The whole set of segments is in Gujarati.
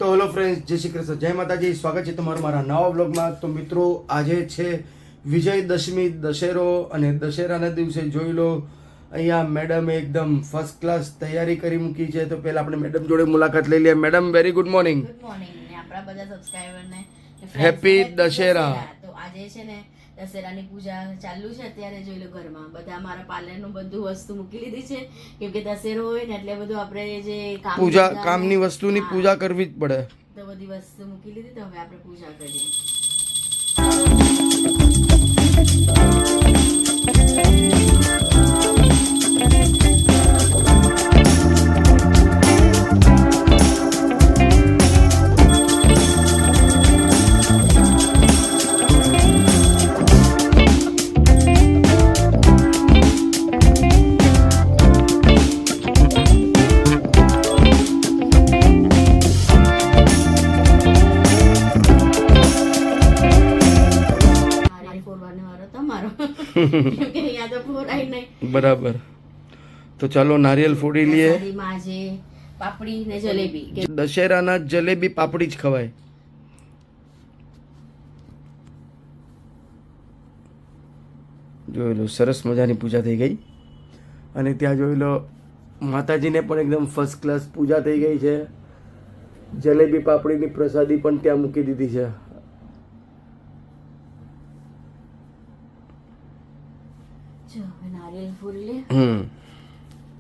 તો હેલો ફ્રેન્ડ્સ, જય શ્રી કૃષ્ણ, જય માતાજી. સ્વાગત છે તમારું મારા નવા બ્લોગમાં. તો મિત્રો, આજે છે વિજયદશમી, દશેરો, અને દશેરાના દિવસે જોઈ લો અહીંયા મેડમે એકદમ ફર્સ્ટ ક્લાસ તૈયારી કરી મૂકી છે. તો પહેલા આપણે મેડમ જોડે મુલાકાત લઈ લઈએ. Madam, very good morning. Good morning ને આપણા બધા સબસ્ક્રાઇબરને હેપી દશેરા. તો આજે છે ને દશેરાની પૂજા ચાલુ છે. અત્યારે જોઈ લો ઘરમાં બધા મારા પાર્લરનું બધું વસ્તુ મૂકી લીધી છે, કેમ કે દશેરો હોય ને એટલે બધું આપણે જે કામની વસ્તુની પૂજા કરવી જ પડે. તો બધી વસ્તુ મૂકી લીધી. તો હવે આપણે પૂજા કરીએ. બરાબર. તો ચાલો નારિયેલ ફોડી લઈએ. પાપડી ને જલેબી. દશેરાના જલેબી પાપડી જ ખવાય. જોઈ લો, સરસ મજાની પૂજા થઈ ગઈ. અને ત્યાં જોઈ લો માતાજીને પણ એકદમ ફર્સ્ટ ક્લાસ પૂજા થઈ ગઈ છે. જલેબી પાપડીની પ્રસાદી પણ ત્યાં મૂકી દીધી છે.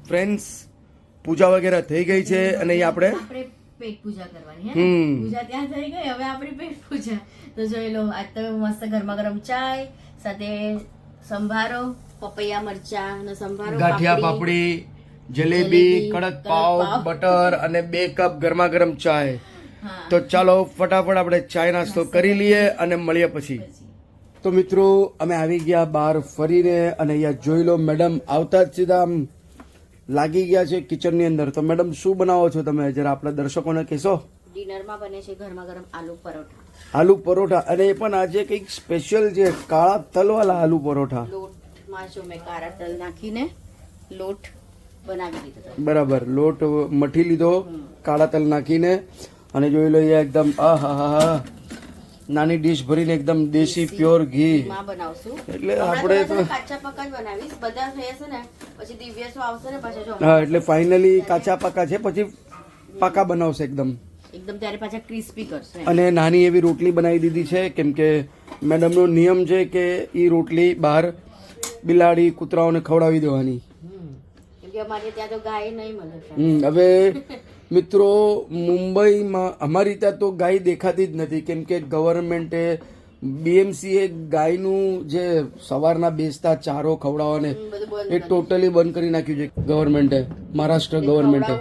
ફ્રેન્ડ્સ, પૂજા વગેરે થઈ ગઈ છે અને આપણે પેટ પૂજા કરવાની હે. પૂજા ત્યાં થઈ ગઈ, હવે આપણી પેટ પૂજા. તો જોઈ લો, આજ તો મસ્ત ગરમા ગરમ ચાય સાથે સંભારો, પપૈયા મરચા અને સંભારો, ગાંઠિયા પાપડી, જલેબી, કડક પાવ, બટર અને 2 કપ ગરમા ગરમ ચાય. તો ચાલો ફટાફટ આપણે ચાય નાસ્તો કરી લઈએ અને મળીએ પછી. તો મિત્રો, અમે આવી ગયા બહાર ફરીને અને અહીંયા જોઈ લો મેડમ આવતા જ સીધા આમ લાગી ગયા છે કિચનની અંદર. તો મેડમ, શું બનાવો છો તમે? જરા આપણા દર્શકોને કહેશો. ડિનરમાં બને છે ગરમા ગરમ આલુ પરોઠા. આલુ પરોઠા, અને એ પણ આજે કંઈક સ્પેશિયલ છે, કાળા તલવાળા આલુ પરોઠા. લોટમાં જો મેં કાળા તલ નાખીને લોટ બનાવી લીધો. બરાબર, લોટ મઠી લીધો કાળા તલ નાખીને. અને જોઈ લો અહીંયા એકદમ આહાહા નાની ડીશ ભરીને એકદમ દેશી પ્યોર ઘી માં બનાવશું. એટલે આપણે તો કાચા પાકા જ બનાવીશ. બધા થઈ હશે ને પછી દિવ્યેશ આવશે ને પછી જો. હા, એટલે ફાઇનલી કાચા પાકા છે, પછી પાકા બનાવશે એકદમ. ત્યારે પાછા ક્રિસ્પી કરશે. અને નાની એવી રોટલી બનાવી દીધી છે, કેમ કે મેડમનો નિયમ છે કે એ રોટલી બહાર બિલાડી કૂતરાઓને ખવડાવી દેવાની. કેમ કે અમારે ત્યાં તો ગાય નહીં મળે. હવે મિત્રો, મુંબઈમાં અમારી ત્યાં તો ગાય દેખાતી જ નથી, કેમ કે ગવર્મેન્ટે બીએમસીએ ગાયનું જે સવારના બેસતા ચારો ખવડાવવાને એ ટોટલી બંધ કરી નાખ્યું છે ગવર્મેન્ટે, મહારાષ્ટ્ર ગવર્મેન્ટે.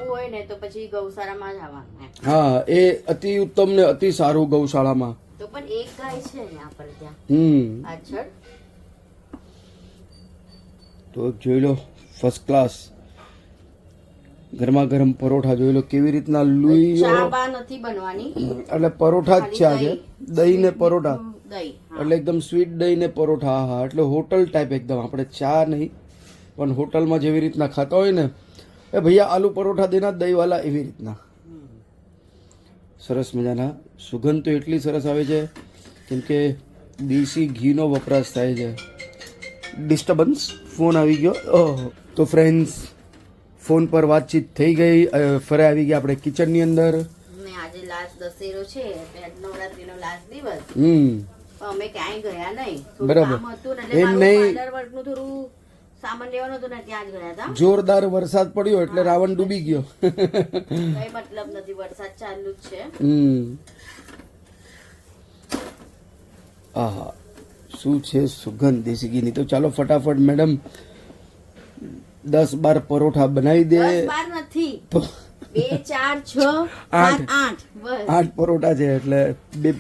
હા, એ અતિ ઉત્તમ ને અતિ સારું ગૌશાળામાં. તો પણ એક ગાય છે ને આપણે ત્યાં. તો જોઈ લો, ફર્સ્ટ ક્લાસ ગરમા ગરમ પરોઠા જોઈ લો કેવી રીતના નથી બનવાની, એટલે પરોઠા જ છે આજે. દહીં ને પરોઠા, એટલે એકદમ સ્વીટ દહીં ને પરોઠા. હા, એટલે હોટલ ટાઈપ એકદમ. આપણે ચા નહીં પણ હોટલમાં જેવી રીતના ખાતા હોય ને, એ ભૈયા આલુ પરોઠા દેના દહીં વાલા, એવી રીતના સરસ મજાના. સુગંધ તો એટલી સરસ આવે છે કેમ કે દેશી ઘીનો વપરાશ થાય છે. ડિસ્ટર્બન્સ, ફોન આવી ગયો. તો ફ્રેન્ડ્સ, ફોન પર વાતચીત થઈ ગઈ, ફરે આવી ગયા આપણે કિચનની અંદર. આજે લાસ્ટ દશેરો છે, નવરાત્રીનો લાસ્ટ દિવસ. અમે ક્યાંય ગયા નહીં. બરાબર, એમ નહીં, થોડું સામાન લેવાનું હતું ને ત્યાં જ ગયા હતા. જોરદાર વરસાદ પડ્યો એટલે રાવણ ડૂબી ગયો. કઈ મતલબ નથી, વરસાદ ચાલુ જ છે. આહા, શું છે સુગંધ દેશી ઘીની. તો ચાલો ફટાફટ મેડમ 10-12 પરોઠા બનાવી દે. 10-12 નથી, 2, 4, 6, 7, 8 પરોઠા છે. એટલે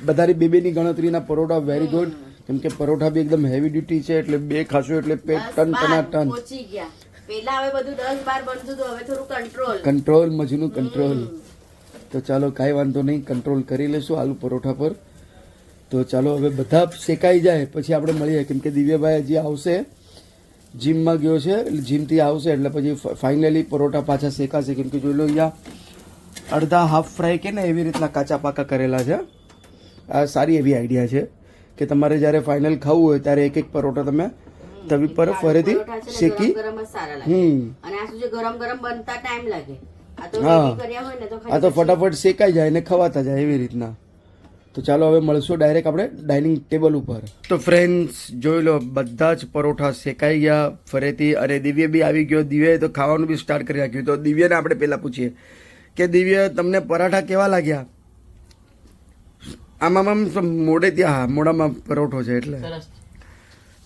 બધારી 2-2 ની ગણતરીના પરોઠા. વેરી ગુડ, કેમ કે પરોઠા બી એકદમ હેવી ડ્યુટી છે, એટલે 2 ખાશો એટલે પેટ ટન પહોંચી ગયા. પહેલા હવે બધું 10-12 બનતું હતું, હવે થોડું કંટ્રોલ મજનું કંટ્રોલ. તો ચાલો કાંઈ વાંધો નહીં, કંટ્રોલ કરી લેશું આલુ પરોઠા પર. તો ચાલો હવે બધા શેકાઈ જાય પછી આપણે મળીએ, કેમ કે દિવ્યભાઈ હજી આવશે, જીમમાં ગયો છે, એટલે જીમથી આવશે એટલે પછી ફાઇનલી પરોઠા પાછા શેકાશે. કેમ કે જોઈ લો અહીંયા અડધા હાફ ફ્રાય કે ને એવી રીતના કાચા પાકા કરેલા છે. આ સારી એવી આઈડિયા છે કે તમારે જ્યારે ફાઇનલ ખાવું હોય ત્યારે એક એક પરોઠા તમે તવી પર ફરીથી શેકી. ગરમ જ સારા લાગે. અને આ શું છે ગરમ ગરમ બનતા ટાઈમ લાગે. આ તો હા. ready કર્યા હોય ને તો આ તો ફટાફટ શેકાઈ જાય ને ખવાતા જાય એવી રીતના. તો ચાલો હવે મળશું ડાયરેક્ટ આપણે ડાઇનિંગ ટેબલ ઉપર. તો ફ્રેન્ડ્સ જોઈ લો બધા જ પરોઠા શેકાઈ ગયા ફરીથી અને દિવ્ય બી આવી ગયો. દિવ્યાએ તો ખાવાનું બી સ્ટાર્ટ કરી નાખ્યું. તો દિવ્યાને આપણે પહેલાં પૂછીએ કે દિવ્ય તમને પરાઠા કેવા લાગ્યા? આમાં મોઢે ત્યાં હા મોઢામાં પરોઠો છે એટલે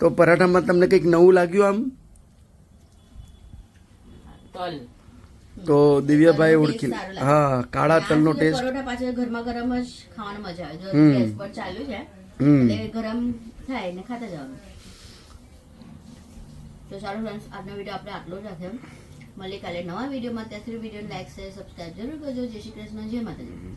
તો પરાઠામાં તમને કંઈક નવું લાગ્યું આમ? તો દિવ્યાભાઈ ઓળખી હા કાળા તલનો ટેસ્ટ. પરોઠા પાછળ ગરમા ગરમ જ ખાવાની મજા આવે. જો ગેસ પર ચાલુ છે એટલે ગરમ થાય ને ખાતા જવાનું. તો ચાલો ફ્રેન્ડ્સ આજનો વિડીયો આપણે આટલો જ રાખે. મળીએ કાલે નવા વિડીયોમાં. ત્યાં સુધી વિડીયો લાઈક શેર સબસ્ક્રાઇબ જરૂર કરજો. જય શ્રી કૃષ્ણ, જય માતાજી.